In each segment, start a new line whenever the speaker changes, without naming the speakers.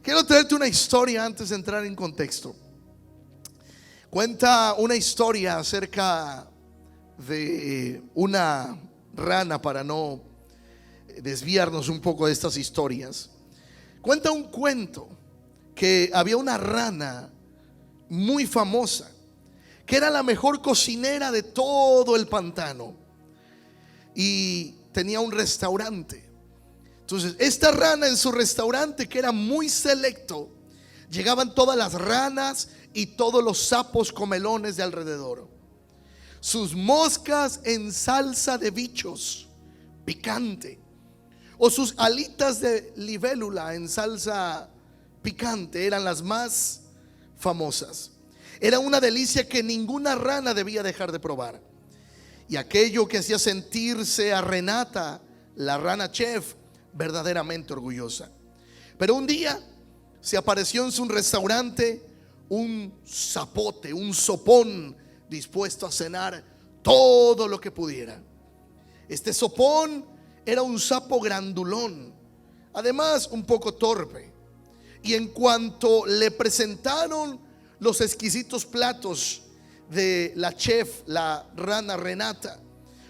Quiero traerte una historia antes de entrar en contexto. Cuenta una historia acerca de una rana, para no desviarnos un poco de estas historias. Cuenta un cuento que había una rana muy famosa, que era la mejor cocinera de todo el pantano, y tenía un restaurante. Entonces esta rana, en su restaurante, que era muy selecto, llegaban todas las ranas y todos los sapos comelones de alrededor. Sus moscas en salsa de bichos picante, o sus alitas de libélula en salsa picante, eran las más famosas. Era una delicia que ninguna rana debía dejar de probar. Y aquello que hacía sentirse a Renata, la rana chef, verdaderamente orgullosa. Pero un día se apareció en su restaurante un zapote, un sopón, dispuesto a cenar todo lo que pudiera. Este sopón era un sapo grandulón, además un poco torpe. Y en cuanto le presentaron los exquisitos platos de la chef, la rana Renata,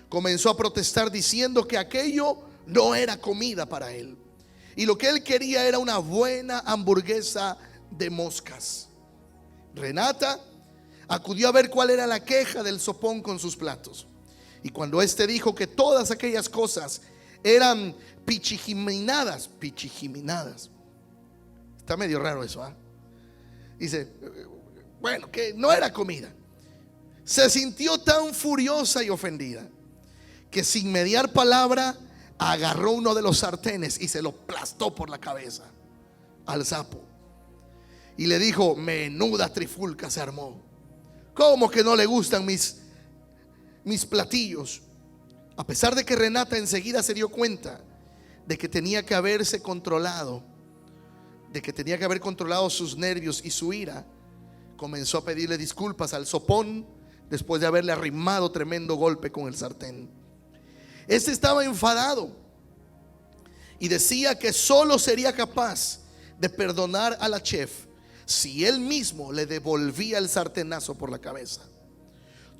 comenzó a protestar diciendo que aquello no era comida para él, y lo que él quería era una buena hamburguesa de moscas. Renata acudió a ver cuál era la queja del sopón con sus platos, y cuando éste dijo que todas aquellas cosas eran pichijiminadas, está medio raro eso, dice, bueno, que no era comida, se sintió tan furiosa y ofendida que sin mediar palabra agarró uno de los sartenes y se lo aplastó por la cabeza al sapo y le dijo: menuda trifulca se armó. ¿Cómo que no le gustan mis platillos? A pesar de que Renata enseguida se dio cuenta de que tenía que haberse controlado, de que tenía que haber controlado sus nervios y su ira, comenzó a pedirle disculpas al sopón después de haberle arrimado tremendo golpe con el sartén. Este estaba enfadado y decía que solo sería capaz de perdonar a la chef si él mismo le devolvía el sartenazo por la cabeza.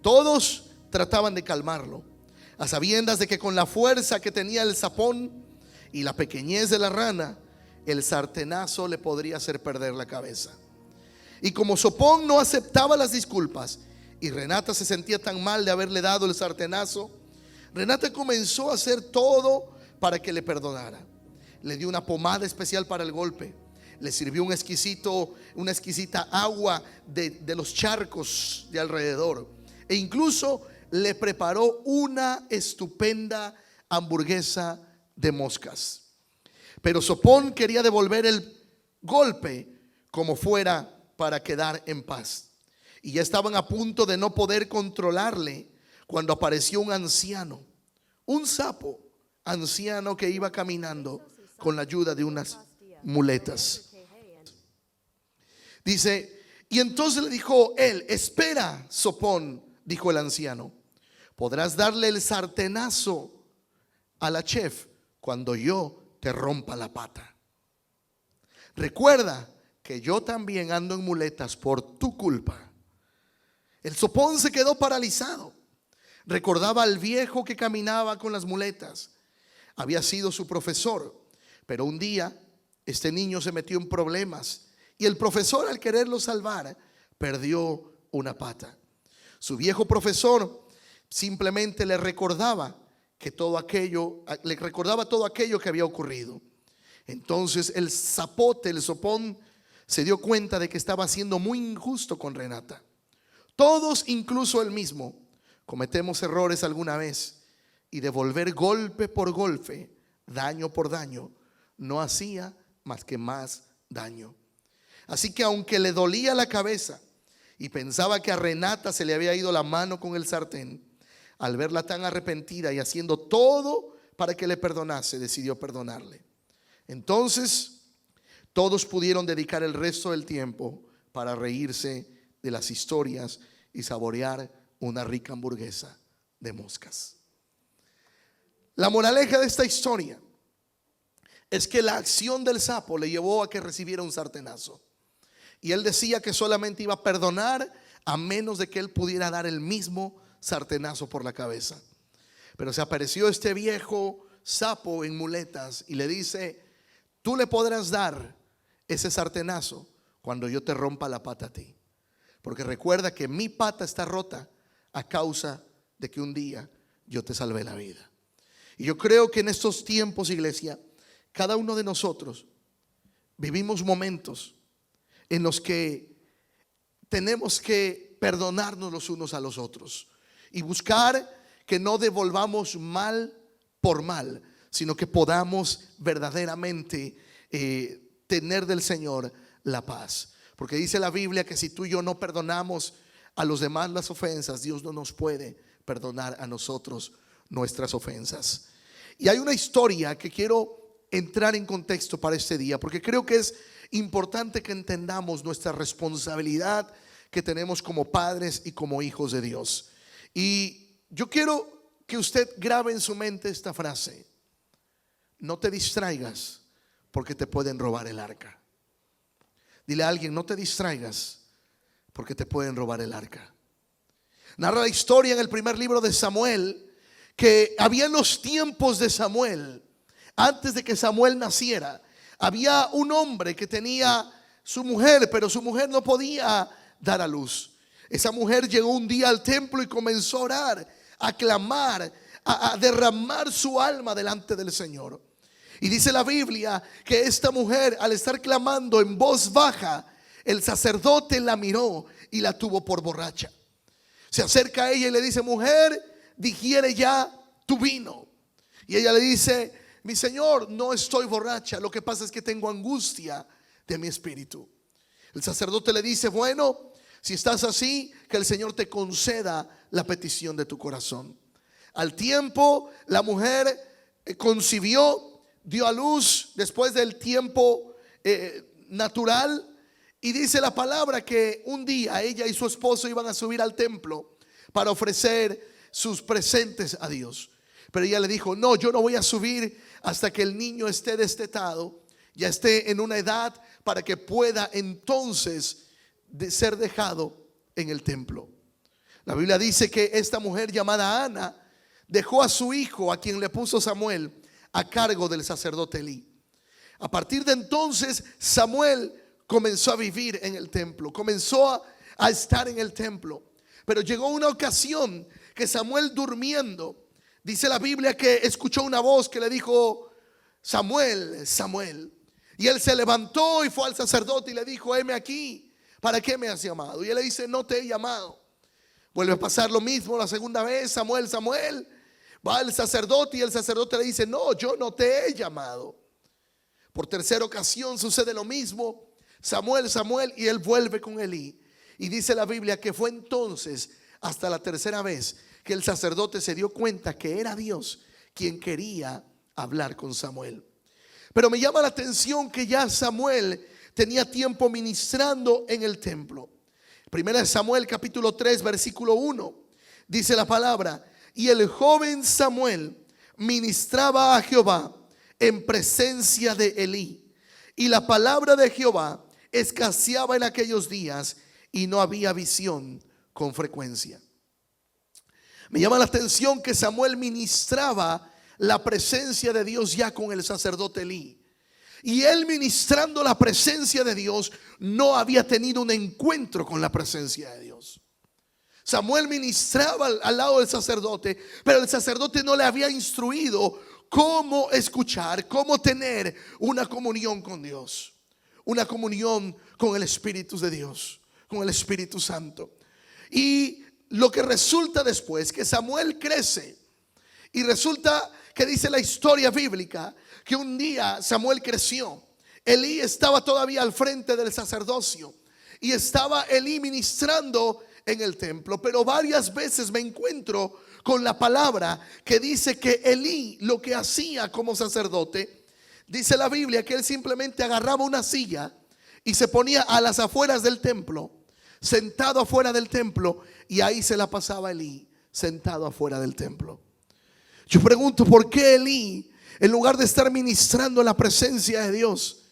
Todos trataban de calmarlo, a sabiendas de que con la fuerza que tenía el sapón y la pequeñez de la rana, el sartenazo le podría hacer perder la cabeza. Y como Sopón no aceptaba las disculpas y Renata se sentía tan mal de haberle dado el sartenazo, Renata comenzó a hacer todo para que le perdonara. Le dio una pomada especial para el golpe, le sirvió una exquisita agua de los charcos de alrededor, e incluso le preparó una estupenda hamburguesa de moscas. Pero Sopón quería devolver el golpe como fuera para quedar en paz, y ya estaban a punto de no poder controlarle cuando apareció un anciano, un sapo anciano que iba caminando con la ayuda de unas muletas. Dice, y entonces le dijo él: espera, Sopón, dijo el anciano, podrás darle el sartenazo a la chef cuando yo te rompa la pata. Recuerda que yo también ando en muletas por tu culpa. El Sopón se quedó paralizado. Recordaba al viejo que caminaba con las muletas. Había sido su profesor, pero un día este niño se metió en problemas y el profesor, al quererlo salvar, perdió una pata. Su viejo profesor simplemente le recordaba todo aquello que había ocurrido. Entonces el Sopón se dio cuenta de que estaba siendo muy injusto con Renata. Todos, incluso él mismo, cometemos errores alguna vez, y devolver golpe por golpe, daño por daño, no hacía más que más daño. Así que aunque le dolía la cabeza y pensaba que a Renata se le había ido la mano con el sartén, al verla tan arrepentida y haciendo todo para que le perdonase, decidió perdonarle. Entonces todos pudieron dedicar el resto del tiempo para reírse de las historias y saborear una rica hamburguesa de moscas. La moraleja de esta historia es que la acción del sapo le llevó a que recibiera un sartenazo. Y él decía que solamente iba a perdonar a menos de que él pudiera dar el mismo sartenazo por la cabeza. Pero se apareció este viejo sapo en muletas y le dice: tú le podrás dar ese sartenazo cuando yo te rompa la pata a ti, porque recuerda que mi pata está rota a causa de que un día yo te salvé la vida. Y yo creo que en estos tiempos, iglesia, cada uno de nosotros vivimos momentos en los que tenemos que perdonarnos los unos a los otros y buscar que no devolvamos mal por mal, sino que podamos verdaderamente tener del Señor la paz. Porque dice la Biblia que si tú y yo no perdonamos a los demás las ofensas, Dios no nos puede perdonar a nosotros nuestras ofensas. Y hay una historia que quiero entrar en contexto para este día, porque creo que es importante que entendamos nuestra responsabilidad que tenemos como padres y como hijos de Dios. Y yo quiero que usted grabe en su mente esta frase: no te distraigas porque te pueden robar el arca. Dile a alguien: no te distraigas porque te pueden robar el arca. Narra la historia en el primer libro de Samuel que había en los tiempos de Samuel, antes de que Samuel naciera, había un hombre que tenía su mujer, pero su mujer no podía dar a luz. Esa mujer llegó un día al templo y comenzó a orar, a clamar, a derramar su alma delante del Señor. Y dice la Biblia que esta mujer, al estar clamando en voz baja, el sacerdote la miró y la tuvo por borracha. Se acerca a ella y le dice: mujer, digiere ya tu vino. Y ella le dice: mi señor, no estoy borracha, lo que pasa es que tengo angustia de mi espíritu. El sacerdote le dice: bueno, si estás así, que el Señor te conceda la petición de tu corazón. Al tiempo, la mujer concibió, dio a luz después del tiempo natural. Y dice la palabra que un día ella y su esposo iban a subir al templo para ofrecer sus presentes a Dios. Pero ella le dijo: no, yo no voy a subir hasta que el niño esté destetado, ya esté en una edad para que pueda entonces ser dejado en el templo. La Biblia dice que esta mujer llamada Ana dejó a su hijo, a quien le puso Samuel, a cargo del sacerdote Elí. A partir de entonces Samuel comenzó a vivir en el templo, comenzó a estar en el templo. Pero llegó una ocasión que Samuel, durmiendo, dice la Biblia que escuchó una voz que le dijo: Samuel, Samuel. Y él se levantó y fue al sacerdote y le dijo: heme aquí, ¿para qué me has llamado? Y él le dice: no te he llamado. Vuelve a pasar lo mismo la segunda vez: Samuel, Samuel. Va al sacerdote y el sacerdote le dice: no, yo no te he llamado. Por tercera ocasión sucede lo mismo: Samuel, Samuel. Y él vuelve con Elí. Y dice la Biblia que fue entonces, hasta la tercera vez, que el sacerdote se dio cuenta que era Dios quien quería hablar con Samuel. Pero me llama la atención que ya Samuel tenía tiempo ministrando en el templo. Primera de Samuel capítulo 3 versículo 1 dice la palabra: y el joven Samuel ministraba a Jehová en presencia de Elí, y la palabra de Jehová escaseaba en aquellos días, y no había visión con frecuencia. Me llama la atención que Samuel ministraba la presencia de Dios ya con el sacerdote Elí. Y él, ministrando la presencia de Dios, no había tenido un encuentro con la presencia de Dios. Samuel ministraba al lado del sacerdote, pero el sacerdote no le había instruido cómo escuchar, cómo tener una comunión con Dios, una comunión con el Espíritu de Dios, con el Espíritu Santo. Y lo que resulta después, que Samuel crece, y resulta que dice la historia bíblica que un día Samuel creció. Elí estaba todavía al frente del sacerdocio y estaba Elí ministrando en el templo, pero varias veces me encuentro con la palabra que dice que Elí lo que hacía como sacerdote, dice la Biblia que él simplemente agarraba una silla y se ponía a las afueras del templo, sentado afuera del templo, y ahí se la pasaba Elí sentado afuera del templo. Yo pregunto, ¿por qué Elí en lugar de estar ministrando en la presencia de Dios,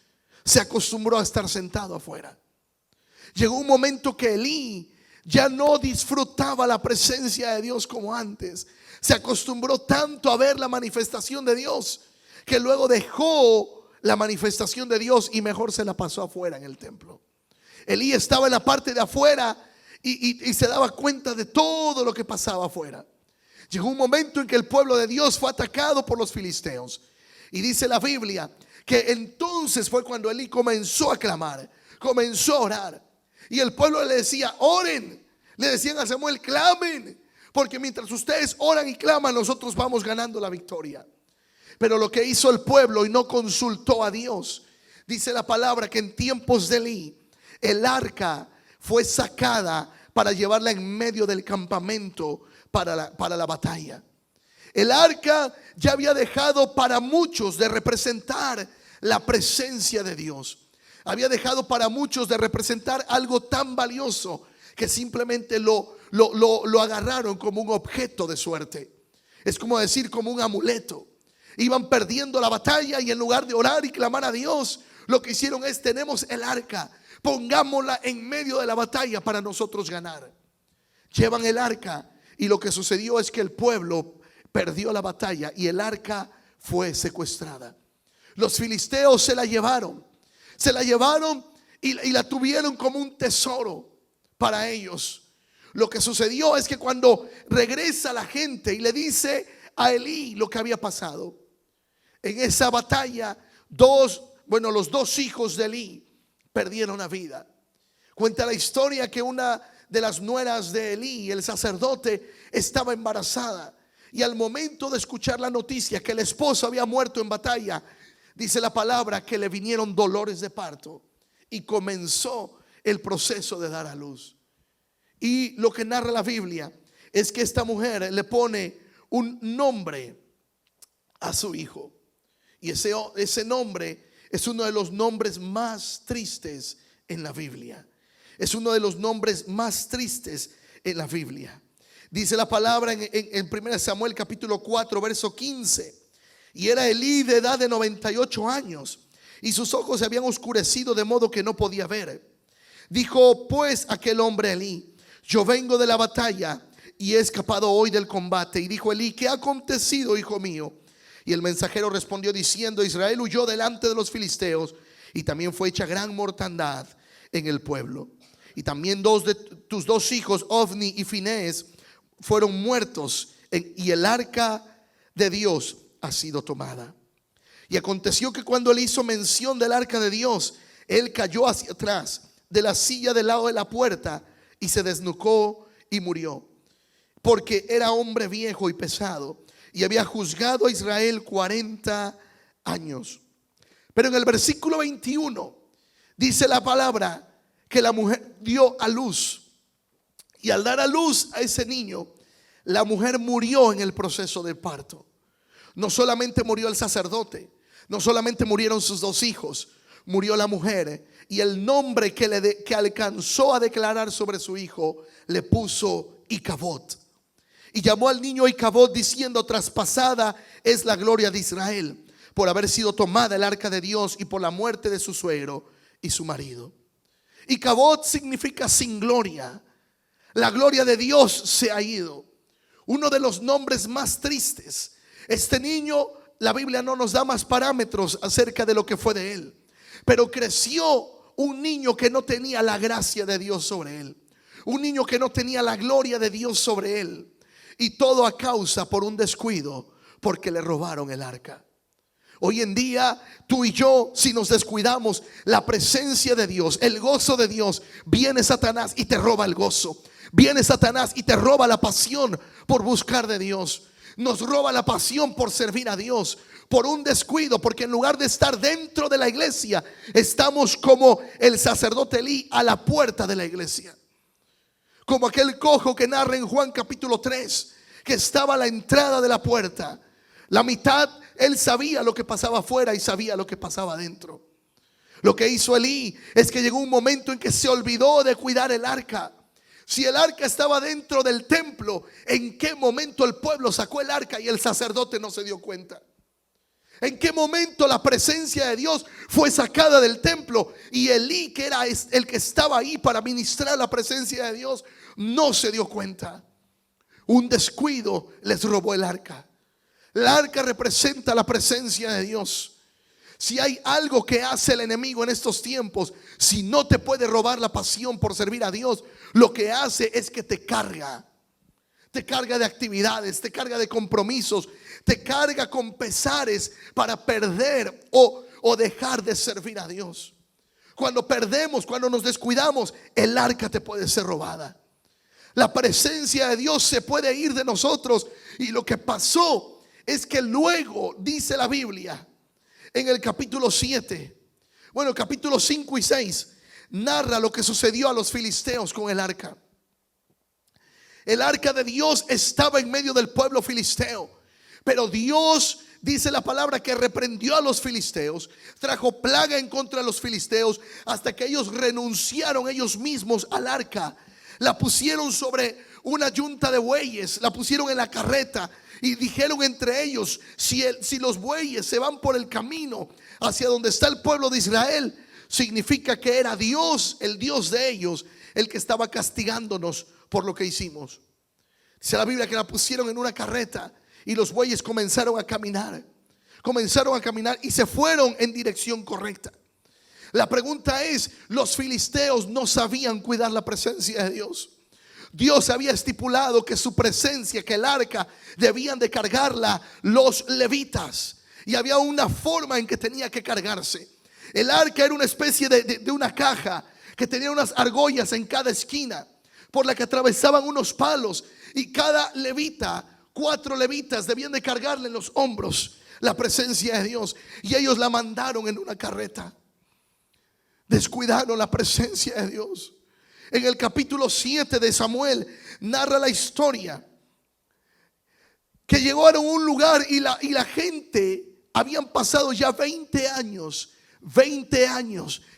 se acostumbró a estar sentado afuera. Llegó un momento que Elí ya no disfrutaba la presencia de Dios como antes. Se acostumbró tanto a ver la manifestación de Dios que luego dejó la manifestación de Dios y mejor se la pasó afuera en el templo. Elí estaba en la parte de afuera y se daba cuenta de todo lo que pasaba afuera. Llegó un momento en que el pueblo de Dios fue atacado por los filisteos. Y dice la Biblia que entonces fue cuando Elí comenzó a clamar, comenzó a orar. Y el pueblo le decía, oren. Le decían a Samuel, clamen, porque mientras ustedes oran y claman, nosotros vamos ganando la victoria. Pero lo que hizo el pueblo y no consultó a Dios, dice la palabra que en tiempos de Elí, el arca fue sacada para llevarla en medio del campamento para la batalla. El arca ya había dejado para muchos de representar la presencia de Dios. Había dejado para muchos de representar algo tan valioso que simplemente lo agarraron como un objeto de suerte. Es como decir, como un amuleto. Iban perdiendo la batalla y en lugar de orar y clamar a Dios, lo que hicieron es, tenemos el arca, pongámosla en medio de la batalla para nosotros ganar. Llevan el arca y lo que sucedió es que el pueblo perdió la batalla y el arca fue secuestrada. Los filisteos se la llevaron y la tuvieron como un tesoro para ellos. Lo que sucedió es que cuando regresa la gente y le dice a Elí lo que había pasado, en esa batalla los dos hijos de Elí perdieron la vida. Cuenta la historia que una de las nueras de Elí, el sacerdote, estaba embarazada. Y al momento de escuchar la noticia que el esposo había muerto en batalla, dice la palabra que le vinieron dolores de parto y comenzó el proceso de dar a luz. Y lo que narra la Biblia es que esta mujer le pone un nombre a su hijo. Y ese nombre es uno de los nombres más tristes en la Biblia. Es uno de los nombres más tristes en la Biblia. Dice la palabra en 1 Samuel capítulo 4 verso 15. Y era Elí de edad de 98 años y sus ojos se habían oscurecido de modo que no podía ver. Dijo pues aquel hombre a Elí, yo vengo de la batalla y he escapado hoy del combate. Y dijo Elí, ¿qué ha acontecido, hijo mío? Y el mensajero respondió diciendo, Israel huyó delante de los filisteos y también fue hecha gran mortandad en el pueblo. Y también dos de tus dos hijos, Ofni y Finés, fueron muertos y el arca de Dios ha sido tomada. Y aconteció que cuando él hizo mención del arca de Dios, él cayó hacia atrás de la silla del lado de la puerta y se desnucó y murió, porque era hombre viejo y pesado y había juzgado a Israel 40 años. Pero en el versículo 21 dice la palabra que la mujer dio a luz, y al dar a luz a ese niño, la mujer murió en el proceso del parto. No solamente murió el sacerdote, no solamente murieron sus dos hijos, murió la mujer, y el nombre que alcanzó a declarar sobre su hijo le puso Icabod. Y llamó al niño Icabod diciendo, traspasada es la gloria de Israel por haber sido tomada el arca de Dios y por la muerte de su suegro y su marido. Icabod significa sin gloria. La gloria de Dios se ha ido. Uno de los nombres más tristes. Este niño, la Biblia no nos da más parámetros acerca de lo que fue de él, pero creció un niño que no tenía la gracia de Dios sobre él, un niño que no tenía la gloria de Dios sobre él. Y todo a causa por un descuido, porque le robaron el arca. Hoy en día tú y yo, si nos descuidamos la presencia de Dios, el gozo de Dios, viene Satanás y te roba el gozo. Viene Satanás y te roba la pasión por buscar de Dios. Nos roba la pasión por servir a Dios, por un descuido, porque en lugar de estar dentro de la iglesia, estamos como el sacerdote Elí a la puerta de la iglesia. Como aquel cojo que narra en Juan capítulo 3, que estaba a la entrada de la puerta. La mitad, él sabía lo que pasaba afuera y sabía lo que pasaba adentro. Lo que hizo Elí es que llegó un momento en que se olvidó de cuidar el arca. Si el arca estaba dentro del templo, ¿en qué momento el pueblo sacó el arca y el sacerdote no se dio cuenta? ¿En qué momento la presencia de Dios fue sacada del templo? Y Elí, que era el que estaba ahí para ministrar la presencia de Dios, no se dio cuenta. Un descuido les robó el arca. El arca representa la presencia de Dios. Si hay algo que hace el enemigo en estos tiempos, si no te puede robar la pasión por servir a Dios, lo que hace es que te carga. Te carga de actividades, te carga de compromisos, te carga con pesares para perder o dejar de servir a Dios. Cuando perdemos, cuando nos descuidamos, el arca te puede ser robada. La presencia de Dios se puede ir de nosotros. Y lo que pasó es que luego, dice la Biblia, en el capítulo 7, bueno, capítulo 5 y 6, narra lo que sucedió a los filisteos con el arca. El arca de Dios estaba en medio del pueblo filisteo, pero Dios, dice la palabra, que reprendió a los filisteos, trajo plaga en contra de los filisteos, hasta que ellos renunciaron ellos mismos al arca. La pusieron sobre una yunta de bueyes, la pusieron en la carreta y dijeron entre ellos: si los bueyes se van por el camino hacia donde está el pueblo de Israel, significa que era Dios, el Dios de ellos, el que estaba castigándonos por lo que hicimos. Dice la Biblia que la pusieron en una carreta y los bueyes comenzaron a caminar y se fueron en dirección correcta. La pregunta es: los filisteos no sabían cuidar la presencia de Dios. Dios había estipulado que su presencia, que el arca, debían de cargarla los levitas, y había una forma en que tenía que cargarse. El arca era una especie de una caja que tenía unas argollas en cada esquina, por la que atravesaban unos palos, y cada levita, 4 levitas, debían de cargarle en los hombros la presencia de Dios, y ellos la mandaron en una carreta. Descuidaron la presencia de Dios. En el capítulo 7 de Samuel narra la historia que llegaron a un lugar y la gente, habían pasado ya 20 años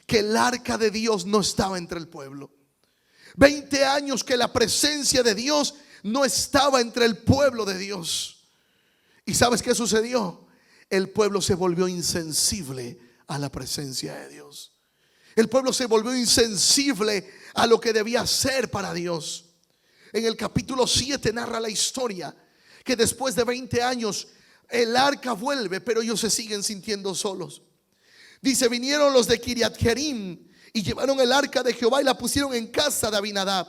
que el arca de Dios no estaba entre el pueblo. 20 años que la presencia de Dios no estaba entre el pueblo de Dios. ¿Y sabes qué sucedió? El pueblo se volvió insensible a la presencia de Dios. El pueblo se volvió insensible a lo que debía hacer para Dios. En el capítulo 7 narra la historia que después de 20 años el arca vuelve, pero ellos se siguen sintiendo solos. Dice: vinieron los de Kiriat Jearim y llevaron el arca de Jehová y la pusieron en casa de Abinadab,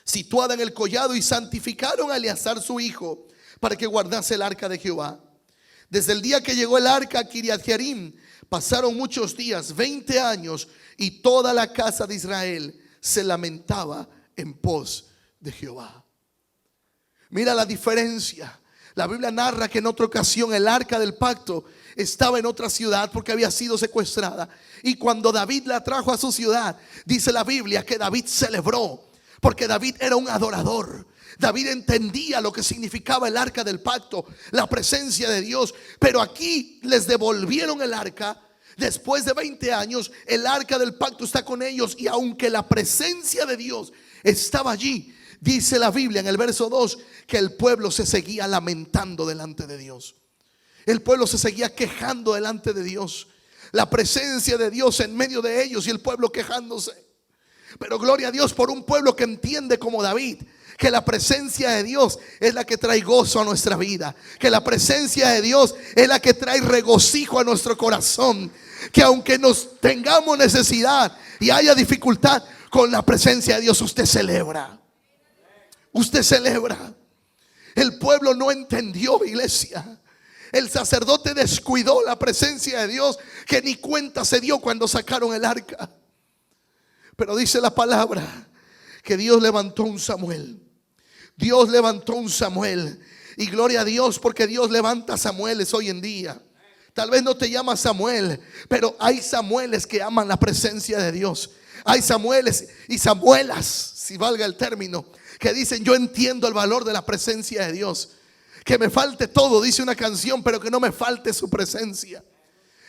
situada en el collado, y santificaron a Eleazar su hijo para que guardase el arca de Jehová. Desde el día que llegó el arca a Kiriat Jearim pasaron muchos días, 20 años, y toda la casa de Israel se lamentaba en pos de Jehová. Mira la diferencia. La Biblia narra que en otra ocasión el arca del pacto estaba en otra ciudad porque había sido secuestrada, y cuando David la trajo a su ciudad, dice la Biblia que David celebró, porque David era un adorador. David entendía lo que significaba el arca del pacto, la presencia de Dios. Pero aquí les devolvieron el arca. Después de 20 años, el arca del pacto está con ellos, y aunque la presencia de Dios estaba allí, dice la Biblia en el verso 2 que el pueblo se seguía lamentando delante de Dios. El pueblo se seguía quejando delante de Dios. La presencia de Dios en medio de ellos y el pueblo quejándose. Pero gloria a Dios por un pueblo que entiende, como David, que la presencia de Dios es la que trae gozo a nuestra vida, que la presencia de Dios es la que trae regocijo a nuestro corazón, que aunque nos tengamos necesidad y haya dificultad, con la presencia de Dios usted celebra. Usted celebra. El pueblo no entendió, iglesia. El sacerdote descuidó la presencia de Dios, que ni cuenta se dio cuando sacaron el arca. Pero dice la palabra que Dios levantó un Samuel. Dios levantó un Samuel. Y gloria a Dios, porque Dios levanta Samueles hoy en día. Tal vez no te llamas Samuel, pero hay Samueles que aman la presencia de Dios. Hay Samueles y Samuelas, si valga el término, que dicen: yo entiendo el valor de la presencia de Dios. Que me falte todo, dice una canción, pero que no me falte su presencia.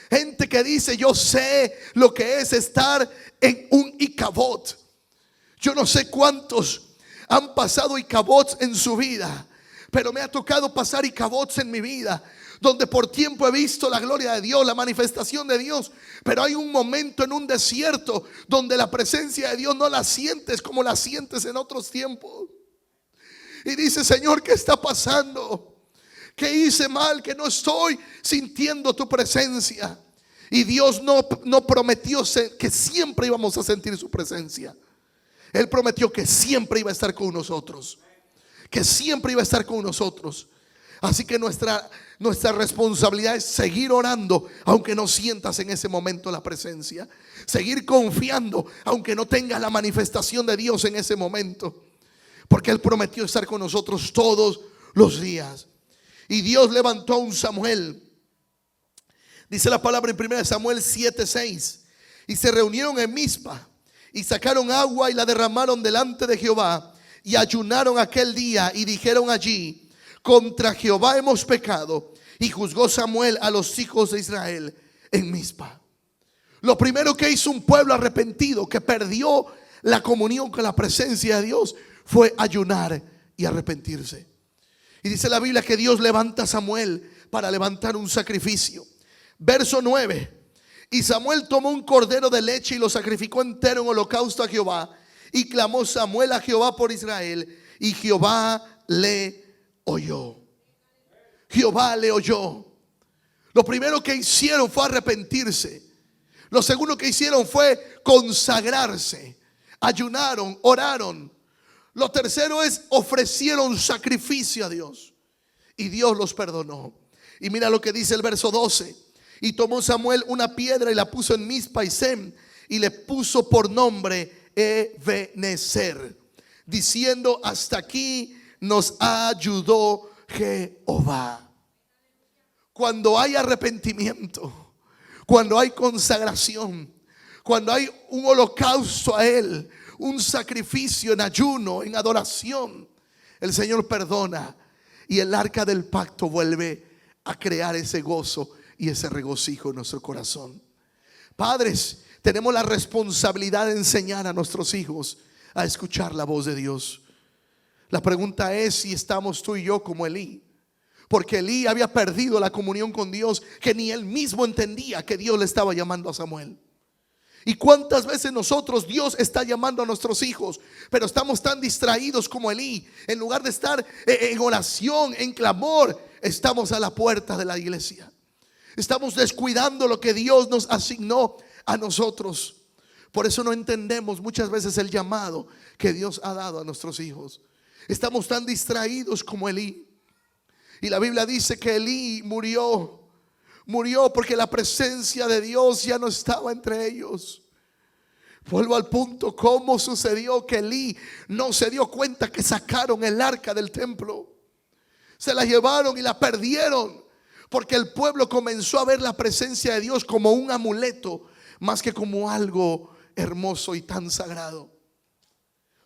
Gente que dice: yo sé lo que es estar en un Icabod. Yo no sé cuántos han pasado Icabods en su vida, pero me ha tocado pasar Icabods en mi vida, donde por tiempo he visto la gloria de Dios, la manifestación de Dios, pero hay un momento en un desierto donde la presencia de Dios no la sientes como la sientes en otros tiempos. Y dice: Señor, ¿qué está pasando? ¿Qué hice mal que no estoy sintiendo tu presencia? Y Dios no prometió que siempre íbamos a sentir su presencia. Él prometió que siempre iba a estar con nosotros, que siempre iba a estar con nosotros. Así que nuestra responsabilidad es seguir orando aunque no sientas en ese momento la presencia. Seguir confiando aunque no tengas la manifestación de Dios en ese momento, porque Él prometió estar con nosotros todos los días. Y Dios levantó a un Samuel. Dice la palabra en 1 Samuel 7:6. Y se reunieron en Mizpa y sacaron agua y la derramaron delante de Jehová. Y ayunaron aquel día y dijeron allí: contra Jehová hemos pecado. Y juzgó Samuel a los hijos de Israel en Mizpa. Lo primero que hizo un pueblo arrepentido, que perdió la comunión con la presencia de Dios, fue ayunar y arrepentirse. Y dice la Biblia que Dios levanta a Samuel para levantar un sacrificio. Verso 9. Y Samuel tomó un cordero de leche y lo sacrificó entero en holocausto a Jehová. Y clamó Samuel a Jehová por Israel, y Jehová le oyó. Jehová le oyó. Lo primero que hicieron fue arrepentirse. Lo segundo que hicieron fue consagrarse. Ayunaron, oraron. Lo tercero es ofrecieron sacrificio a Dios, y Dios los perdonó. Y mira lo que dice el verso 12. Y tomó Samuel una piedra y la puso en Mizpa y Sem, y le puso por nombre Ebenezer, diciendo: hasta aquí nos ayudó Jehová. Cuando hay arrepentimiento, cuando hay consagración, cuando hay un holocausto a Él, un sacrificio en ayuno, en adoración, el Señor perdona, y el arca del pacto vuelve a crear ese gozo y ese regocijo en nuestro corazón. Padres, tenemos la responsabilidad de enseñar a nuestros hijos a escuchar la voz de Dios. La pregunta es si estamos tú y yo como Elí, porque Elí había perdido la comunión con Dios, que ni él mismo entendía que Dios le estaba llamando a Samuel. Y cuántas veces nosotros, Dios está llamando a nuestros hijos, pero estamos tan distraídos como Elí. En lugar de estar en oración, en clamor, estamos a la puerta de la iglesia. Estamos descuidando lo que Dios nos asignó a nosotros. Por eso no entendemos muchas veces el llamado que Dios ha dado a nuestros hijos. Estamos tan distraídos como Elí. Y la Biblia dice que Elí murió porque la presencia de Dios ya no estaba entre ellos. Vuelvo al punto: ¿cómo sucedió que Elí no se dio cuenta que sacaron el arca del templo? Se la llevaron y la perdieron, porque el pueblo comenzó a ver la presencia de Dios como un amuleto, más que como algo hermoso y tan sagrado.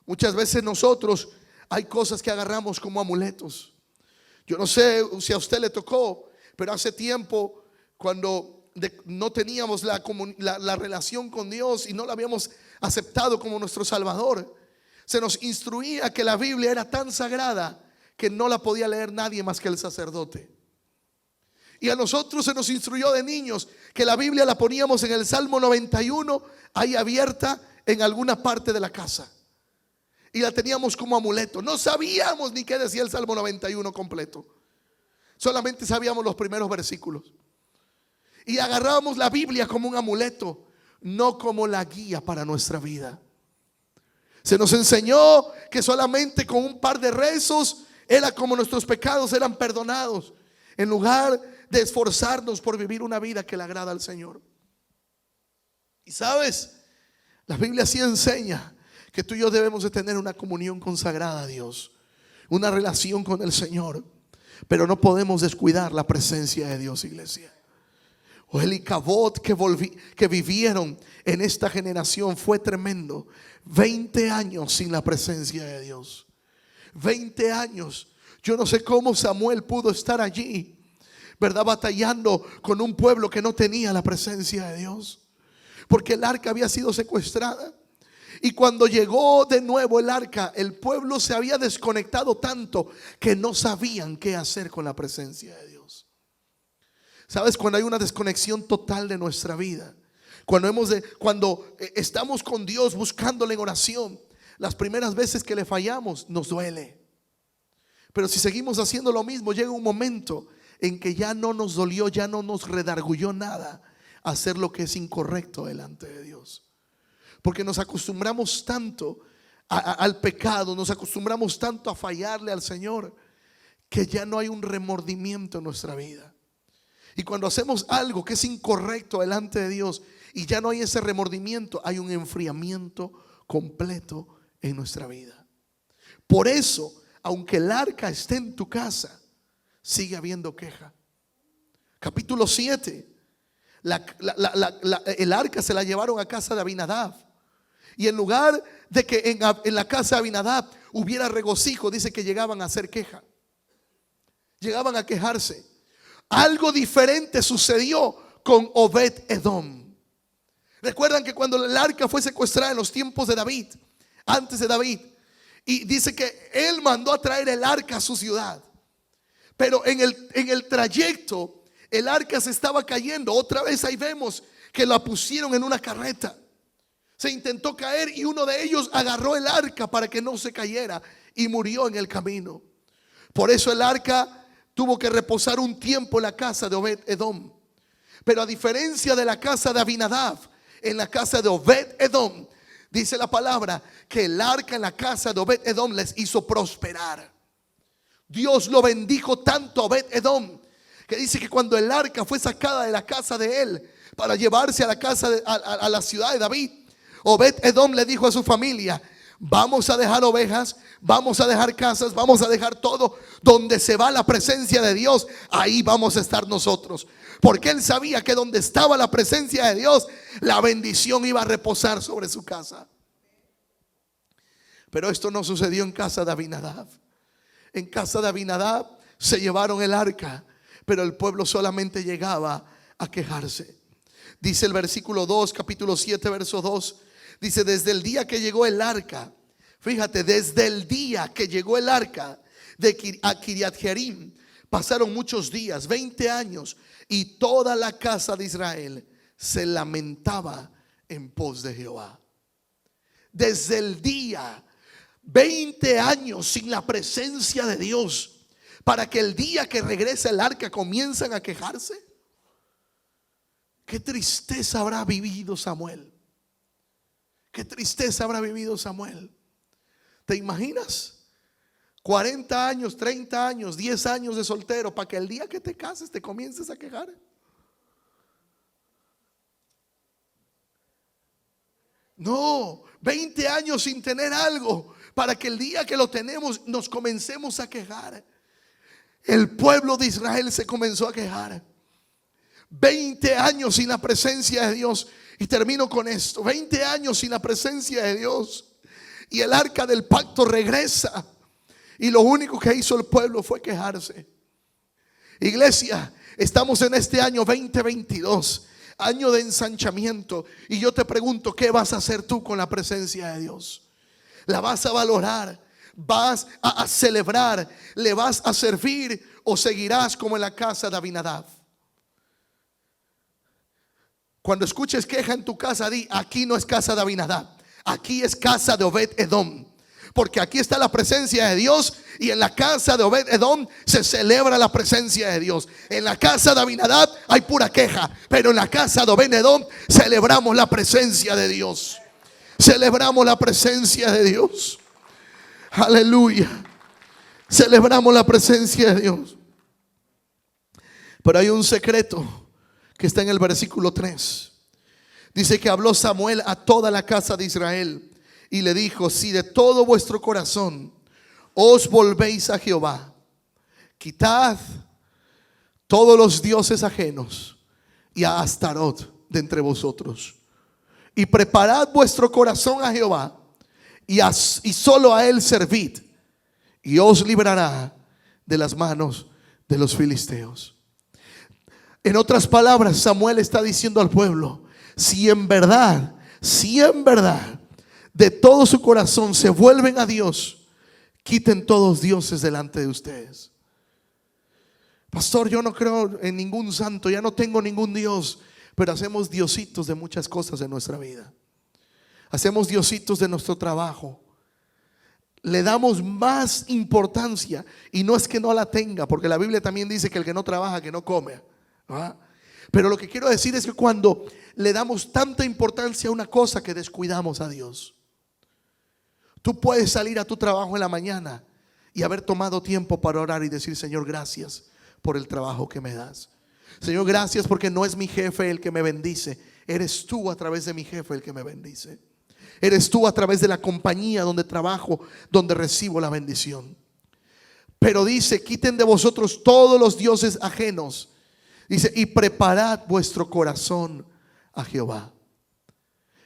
Muchas veces nosotros hay cosas que agarramos como amuletos. Yo no sé si a usted le tocó, pero hace tiempo, cuando no teníamos la relación con Dios y no la habíamos aceptado como nuestro Salvador, se nos instruía que la Biblia era tan sagrada que no la podía leer nadie más que el sacerdote. Y a nosotros se nos instruyó de niños que la Biblia la poníamos en el Salmo 91, ahí abierta en alguna parte de la casa, y la teníamos como amuleto. No sabíamos ni qué decía el Salmo 91 completo, solamente sabíamos los primeros versículos. Y agarrábamos la Biblia como un amuleto, no como la guía para nuestra vida. Se nos enseñó que solamente con un par de rezos era como nuestros pecados eran perdonados, en lugar de esforzarnos por vivir una vida que le agrada al Señor. Y sabes, la Biblia sí enseña que tú y yo debemos de tener una comunión consagrada a Dios, una relación con el Señor, pero no podemos descuidar la presencia de Dios, iglesia. O el Icabod que vivieron en esta generación fue tremendo. 20 años sin la presencia de Dios. 20 años. Yo no sé cómo Samuel pudo estar allí, ¿verdad? Batallando con un pueblo que no tenía la presencia de Dios, porque el arca había sido secuestrada. Y cuando llegó de nuevo el arca, el pueblo se había desconectado tanto que no sabían qué hacer con la presencia de Dios. ¿Sabes? Cuando hay una desconexión total de nuestra vida, cuando estamos con Dios buscándole en oración, las primeras veces que le fallamos nos duele. Pero si seguimos haciendo lo mismo, llega un momento en que ya no nos dolió, ya no nos redarguyó nada hacer lo que es incorrecto delante de Dios. Porque nos acostumbramos tanto al pecado, nos acostumbramos tanto a fallarle al Señor, que ya no hay un remordimiento en nuestra vida. Y cuando hacemos algo que es incorrecto delante de Dios y ya no hay ese remordimiento, hay un enfriamiento completo en nuestra vida. Por eso, aunque el arca esté en tu casa, sigue habiendo queja. Capítulo 7, el arca se la llevaron a casa de Abinadab. Y en lugar de que en la casa de Abinadab hubiera regocijo, dice que llegaban a hacer queja. Llegaban a quejarse. Algo diferente sucedió con Obed-Edom. Recuerdan que cuando el arca fue secuestrada en los tiempos de David, antes de David, y dice que él mandó a traer el arca a su ciudad. Pero en el trayecto el arca se estaba cayendo. Otra vez ahí vemos que la pusieron en una carreta. Se intentó caer y uno de ellos agarró el arca para que no se cayera y murió en el camino. Por eso el arca tuvo que reposar un tiempo en la casa de Obed-Edom. Pero a diferencia de la casa de Abinadab, en la casa de Obed-Edom, dice la palabra que el arca en la casa de Obed-Edom les hizo prosperar. Dios lo bendijo tanto a Obed-Edom, que dice que cuando el arca fue sacada de la casa de él para llevarse a la casa a la ciudad de David, Obed-Edom le dijo a su familia: vamos a dejar ovejas, vamos a dejar casas, vamos a dejar todo. Donde se va la presencia de Dios, ahí vamos a estar nosotros. Porque él sabía que donde estaba la presencia de Dios, la bendición iba a reposar sobre su casa. Pero esto no sucedió en casa de Abinadab. En casa de Abinadab se llevaron el arca, pero el pueblo solamente llegaba a quejarse. Dice el versículo 2, capítulo 7, verso 2. Dice: desde el día que llegó el arca, fíjate, desde el día que llegó el arca a Kiriat Jearim, pasaron muchos días, 20 años, y toda la casa de Israel se lamentaba en pos de Jehová. Desde el día, 20 años sin la presencia de Dios, para que el día que regrese el arca comiencen a quejarse. Qué tristeza habrá vivido Samuel. Qué tristeza habrá vivido Samuel. ¿Te imaginas? 40 años, 30 años, 10 años de soltero, para que el día que te cases te comiences a quejar. No, 20 años sin tener algo, para que el día que lo tenemos nos comencemos a quejar. El pueblo de Israel se comenzó a quejar. 20 años sin la presencia de Dios. Y termino con esto: 20 años sin la presencia de Dios, y el arca del pacto regresa, y lo único que hizo el pueblo fue quejarse. Iglesia, estamos en este año 2022, año de ensanchamiento, y yo te pregunto: ¿qué vas a hacer tú con la presencia de Dios? ¿La vas a valorar? ¿Vas a celebrar? ¿Le vas a servir? ¿O seguirás como en la casa de Abinadab? Cuando escuches queja en tu casa, di: aquí no es casa de Abinadab, aquí es casa de Obed-Edom. Porque aquí está la presencia de Dios, y en la casa de Obed-Edom se celebra la presencia de Dios. En la casa de Abinadab hay pura queja, pero en la casa de Obed-Edom celebramos la presencia de Dios. Celebramos la presencia de Dios. Aleluya. Celebramos la presencia de Dios. Pero hay un secreto que está en el versículo 3. Dice que habló Samuel a toda la casa de Israel y le dijo: si de todo vuestro corazón os volvéis a Jehová, quitad todos los dioses ajenos y a Astarot de entre vosotros, y preparad vuestro corazón a Jehová, y solo a él servid, y os librará de las manos de los filisteos. En otras palabras, Samuel está diciendo al pueblo: si en verdad de todo su corazón se vuelven a Dios, quiten todos dioses delante de ustedes. Pastor, yo no creo en ningún santo, ya no tengo ningún Dios. Pero hacemos diositos de muchas cosas en nuestra vida. Hacemos diositos de nuestro trabajo. Le damos más importancia, y no es que no la tenga, porque la Biblia también dice que el que no trabaja, que no come, ¿verdad? Pero lo que quiero decir es que cuando le damos tanta importancia a una cosa, que descuidamos a Dios. Tú puedes salir a tu trabajo en la mañana y haber tomado tiempo para orar y decir: Señor, gracias por el trabajo que me das. Señor, gracias porque no es mi jefe el que me bendice, eres tú a través de mi jefe el que me bendice. Eres tú a través de la compañía donde trabajo, donde recibo la bendición. Pero dice: quiten de vosotros todos los dioses ajenos. Dice: y preparad vuestro corazón a Jehová.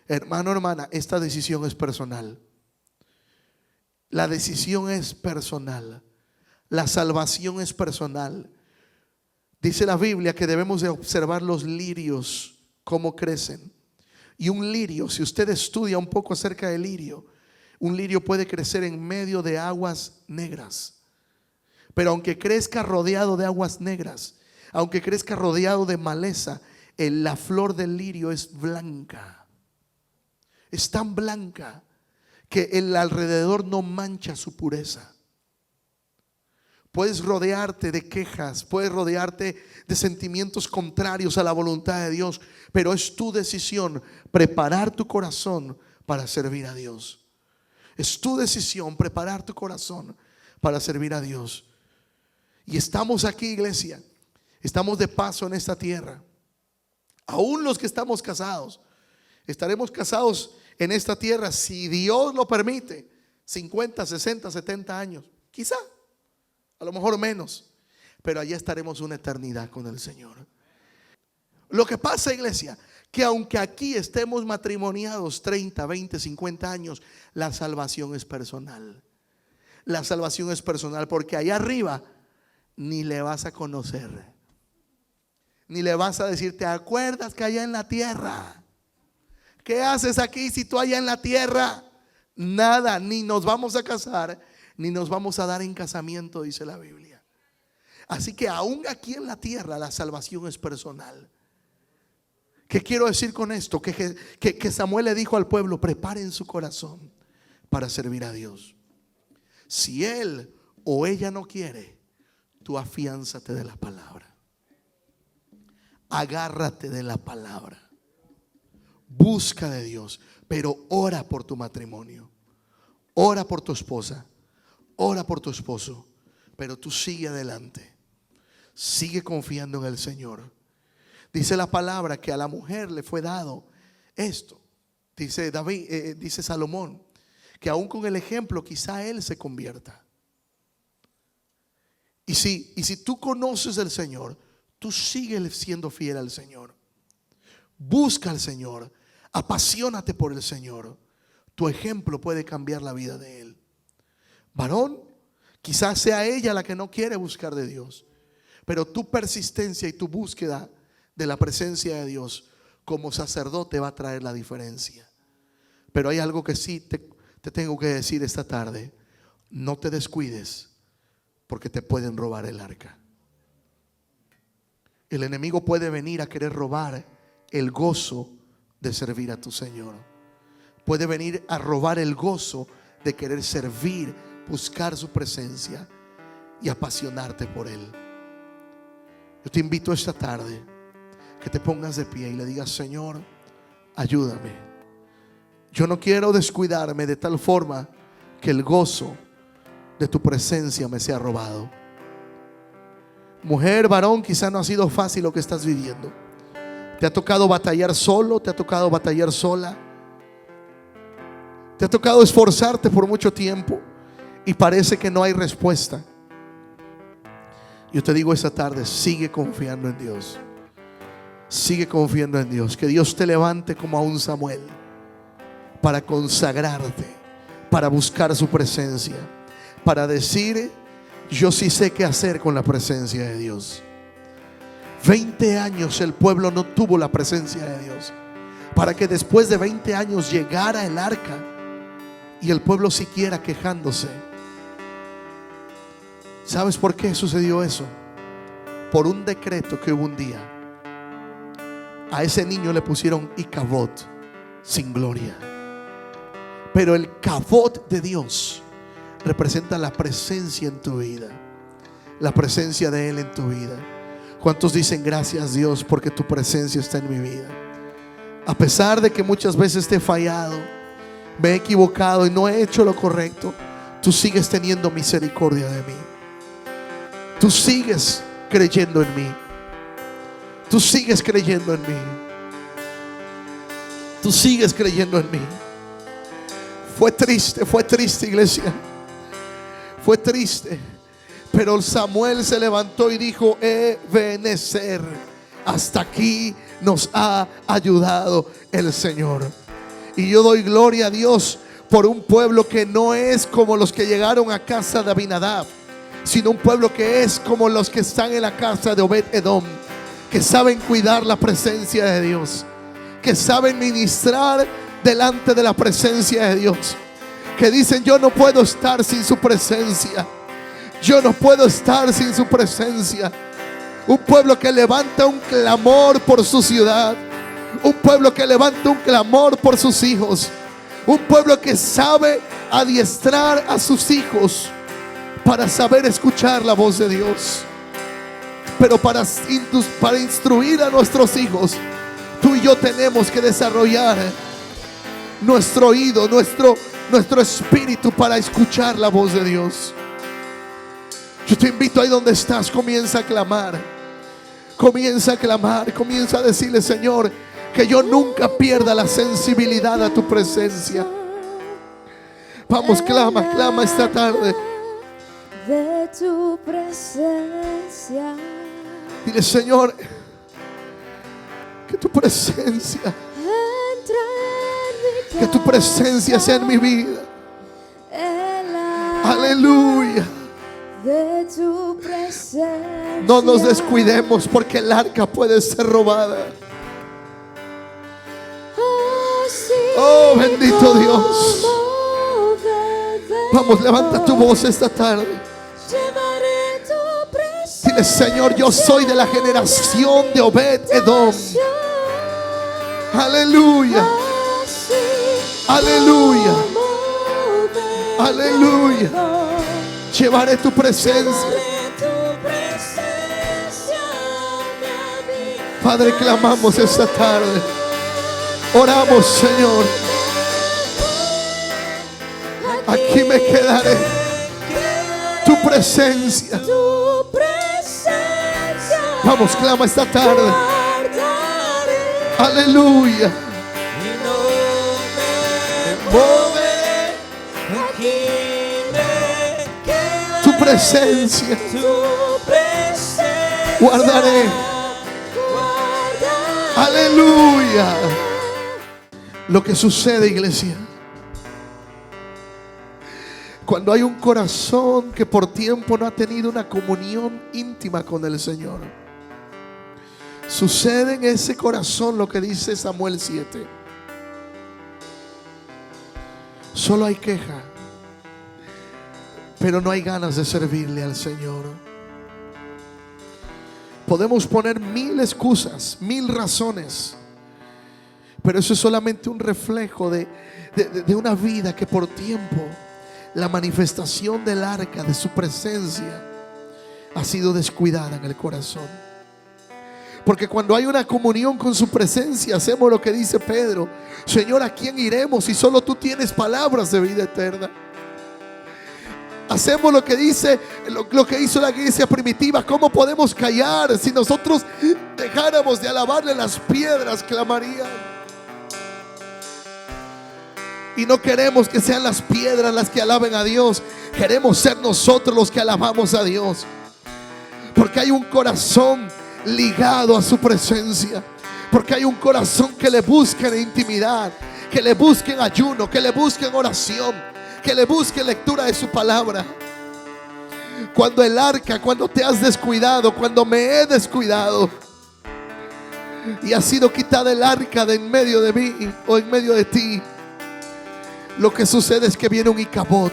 Hermano, hermana, esta decisión es personal. La decisión es personal. La salvación es personal. Dice la Biblia que debemos de observar los lirios, cómo crecen. Y un lirio, si usted estudia un poco acerca del lirio, un lirio puede crecer en medio de aguas negras. Pero aunque crezca rodeado de aguas negras, aunque crezca rodeado de maleza, la flor del lirio es blanca. Es tan blanca que el alrededor no mancha su pureza. Puedes rodearte de quejas, puedes rodearte de sentimientos contrarios a la voluntad de Dios, pero es tu decisión preparar tu corazón para servir a Dios. Es tu decisión preparar tu corazón para servir a Dios. Y estamos aquí, iglesia, estamos de paso en esta tierra. Aún los que estamos casados, estaremos casados en esta tierra, si Dios lo permite, 50, 60, 70 años, quizá. A lo mejor menos, pero allá estaremos una eternidad con el Señor. Lo que pasa, iglesia, que aunque aquí estemos matrimoniados 30, 20, 50 años, la salvación es personal. La salvación es personal, porque allá arriba ni le vas a conocer, ni le vas a decir: ¿te acuerdas que allá en la tierra? ¿Qué haces aquí si tú allá en la tierra? Nada, ni nos vamos a casar, ni nos vamos a dar en casamiento, dice la Biblia. Así que aún aquí en la tierra la salvación es personal. ¿Qué quiero decir con esto? Que Samuel le dijo al pueblo: preparen su corazón para servir a Dios. Si él o ella no quiere, tú afiánzate de la palabra. Agárrate de la palabra. Busca de Dios, pero ora por tu matrimonio. Ora por tu esposa. Ora por tu esposo, pero tú sigue adelante. Sigue confiando en el Señor. Dice la palabra que a la mujer le fue dado esto. Dice David, dice Salomón, que aún con el ejemplo quizá él se convierta. Y si tú conoces al Señor, tú sigue siendo fiel al Señor. Busca al Señor, apasionate por el Señor. Tu ejemplo puede cambiar la vida de él. Varón, quizás sea ella la que no quiere buscar de Dios, pero tu persistencia y tu búsqueda de la presencia de Dios como sacerdote va a traer la diferencia. Pero hay algo que sí te tengo que decir esta tarde: no te descuides, porque te pueden robar el arca. El enemigo puede venir a querer robar el gozo de servir a tu Señor. Puede venir a robar el gozo de querer servir, buscar su presencia y apasionarte por Él. Yo te invito esta tarde que te pongas de pie y le digas: Señor, ayúdame. Yo no quiero descuidarme de tal forma que el gozo de tu presencia me sea robado. Mujer, varón, quizá no ha sido fácil lo que estás viviendo. Te ha tocado batallar solo, te ha tocado batallar sola. Te ha tocado esforzarte por mucho tiempo y parece que no hay respuesta. Yo te digo esta tarde: sigue confiando en Dios. Sigue confiando en Dios. Que Dios te levante como a un Samuel para consagrarte, para buscar su presencia, para decir: yo sí sé qué hacer con la presencia de Dios. 20 años el pueblo no tuvo la presencia de Dios, para que después de 20 años llegara el arca y el pueblo siguiera quejándose. ¿Sabes por qué sucedió eso? por un decreto que hubo un día, a ese niño le pusieron Icabod, sin gloria. Pero el Cabot de Dios representa la presencia en tu vida, la presencia de Él en tu vida. ¿Cuántos dicen gracias, Dios, porque tu presencia está en mi vida? A pesar de que muchas veces te he fallado, me he equivocado y no he hecho lo correcto, tú sigues teniendo misericordia de mí. Tú sigues creyendo en mí. Tú sigues creyendo en mí. Tú sigues creyendo en mí. Fue triste, iglesia. Fue triste. Pero Samuel se levantó y dijo: Ebenezer, hasta aquí nos ha ayudado el Señor. Y yo doy gloria a Dios por un pueblo que no es como los que llegaron a casa de Abinadab, sino un pueblo que es como los que están en la casa de Obed-Edom, que saben cuidar la presencia de Dios, que saben ministrar delante de la presencia de Dios, que dicen: yo no puedo estar sin su presencia. Yo no puedo estar sin su presencia. Un pueblo que levanta un clamor por su ciudad. Un pueblo que levanta un clamor por sus hijos. Un pueblo que sabe adiestrar a sus hijos para saber escuchar la voz de Dios. Pero para instruir a nuestros hijos, tú y yo tenemos que desarrollar nuestro oído, nuestro espíritu para escuchar la voz de Dios. Yo te invito, ahí donde estás, comienza a clamar. Comienza a clamar, comienza a decirle: Señor, que yo nunca pierda la sensibilidad a tu presencia. Vamos, clama, clama esta tarde.
De tu presencia.
Dile: Señor, que tu presencia, que tu presencia sea en mi vida. Aleluya.
De tu presencia.
No nos descuidemos, porque el arca puede ser robada. Oh, bendito Dios. Vamos, levanta tu voz esta tarde. Dile: Señor, yo soy de la generación de Obed-Edom. Aleluya. Aleluya. Aleluya. Llevaré tu presencia. Padre, clamamos esta tarde. Oramos, Señor. Aquí me quedaré. Tu presencia. Vamos, clama esta tarde. Aleluya. Tu presencia. Guardaré. Aleluya. Lo que sucede, iglesia, cuando hay un corazón que por tiempo no ha tenido una comunión íntima con el Señor, sucede en ese corazón lo que dice Samuel 7. Solo hay queja, pero no hay ganas de servirle al Señor. Podemos poner 1000 excusas, 1000 razones, pero eso es solamente un reflejo de una vida que por tiempo la manifestación del arca de su presencia ha sido descuidada en el corazón. Porque cuando hay una comunión con su presencia, hacemos lo que dice Pedro: Señor, ¿a quién iremos si solo tú tienes palabras de vida eterna? Hacemos lo que dice, lo que hizo la iglesia primitiva. ¿Cómo podemos callar? Si nosotros dejáramos de alabarle, las piedras clamarían. Y no queremos que sean las piedras las que alaben a Dios. Queremos ser nosotros los que alabamos a Dios. Porque hay un corazón ligado a su presencia. Porque hay un corazón que le busca en intimidad, que le busca en ayuno, que le busca en oración, que le busque lectura de su palabra. Cuando el arca, cuando te has descuidado, cuando me he descuidado y ha sido quitada el arca de en medio de mí o en medio de ti, lo que sucede es que viene un Icabod.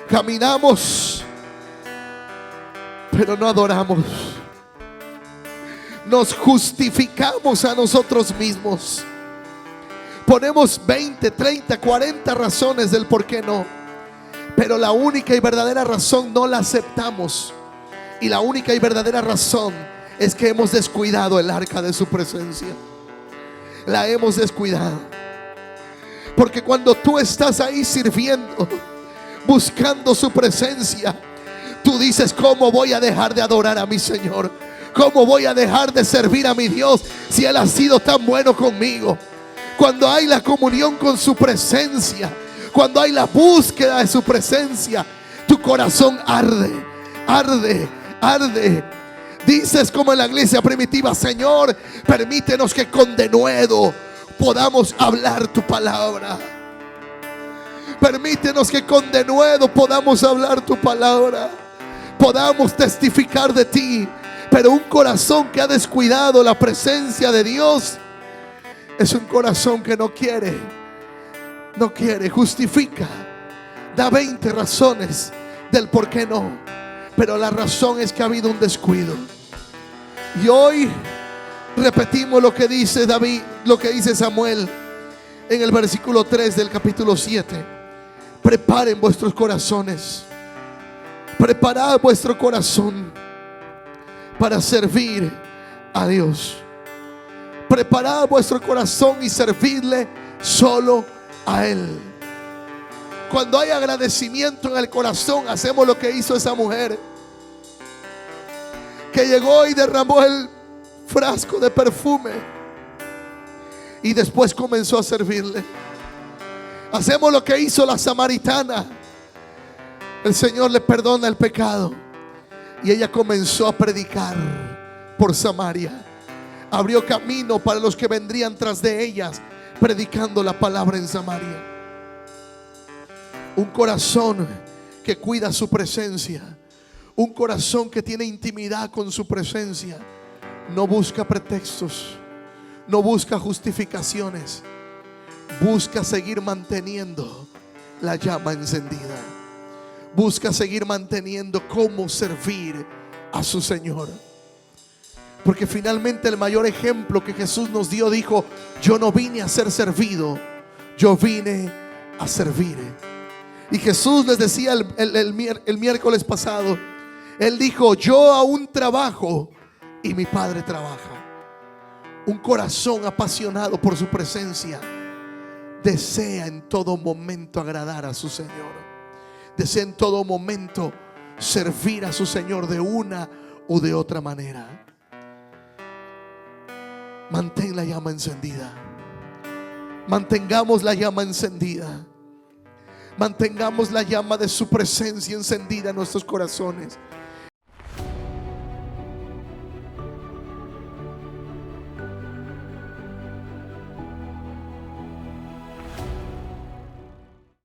Caminamos, pero no adoramos. Nos justificamos a nosotros mismos. Ponemos 20, 30, 40 razones del por qué no, pero la única y verdadera razón no la aceptamos. Y la única y verdadera razón es que hemos descuidado el arca de su presencia. La hemos descuidado. Porque cuando tú estás ahí sirviendo, buscando su presencia, tú dices: ¿cómo voy a dejar de adorar a mi Señor? ¿Cómo voy a dejar de servir a mi Dios si Él ha sido tan bueno conmigo? Cuando hay la comunión con su presencia, cuando hay la búsqueda de su presencia, tu corazón arde, arde, arde. Dices como en la iglesia primitiva: Señor, permítenos que con denuedo podamos hablar tu palabra. Permítenos que con denuedo podamos hablar tu palabra, podamos testificar de ti. Pero un corazón que ha descuidado la presencia de Dios es un corazón que no quiere, justifica, da 20 razones del por qué no, pero la razón es que ha habido un descuido. Y hoy repetimos lo que dice David, lo que dice Samuel en el versículo 3 del capítulo 7. Preparen vuestros corazones, preparad vuestro corazón para servir a Dios. Preparad vuestro corazón y servirle solo a Él. Cuando hay agradecimiento en el corazón, hacemos lo que hizo esa mujer, que llegó y derramó el frasco de perfume y después comenzó a servirle. Hacemos lo que hizo la samaritana. El Señor le perdona el pecado y ella comenzó a predicar por Samaria. Abrió camino para los que vendrían tras de ellas, predicando la palabra en Samaria. Un corazón que cuida su presencia, un corazón que tiene intimidad con su presencia, no busca pretextos, no busca justificaciones, busca seguir manteniendo la llama encendida, busca seguir manteniendo cómo servir a su Señor. Porque finalmente el mayor ejemplo que Jesús nos dio, dijo: yo no vine a ser servido, yo vine a servir. Y Jesús les decía el miércoles pasado, Él dijo: yo aún trabajo y mi Padre trabaja. Un corazón apasionado por su presencia desea en todo momento agradar a su Señor, desea en todo momento servir a su Señor de una u de otra manera. Mantén la llama encendida. Mantengamos la llama encendida. Mantengamos la llama de su presencia encendida en nuestros corazones.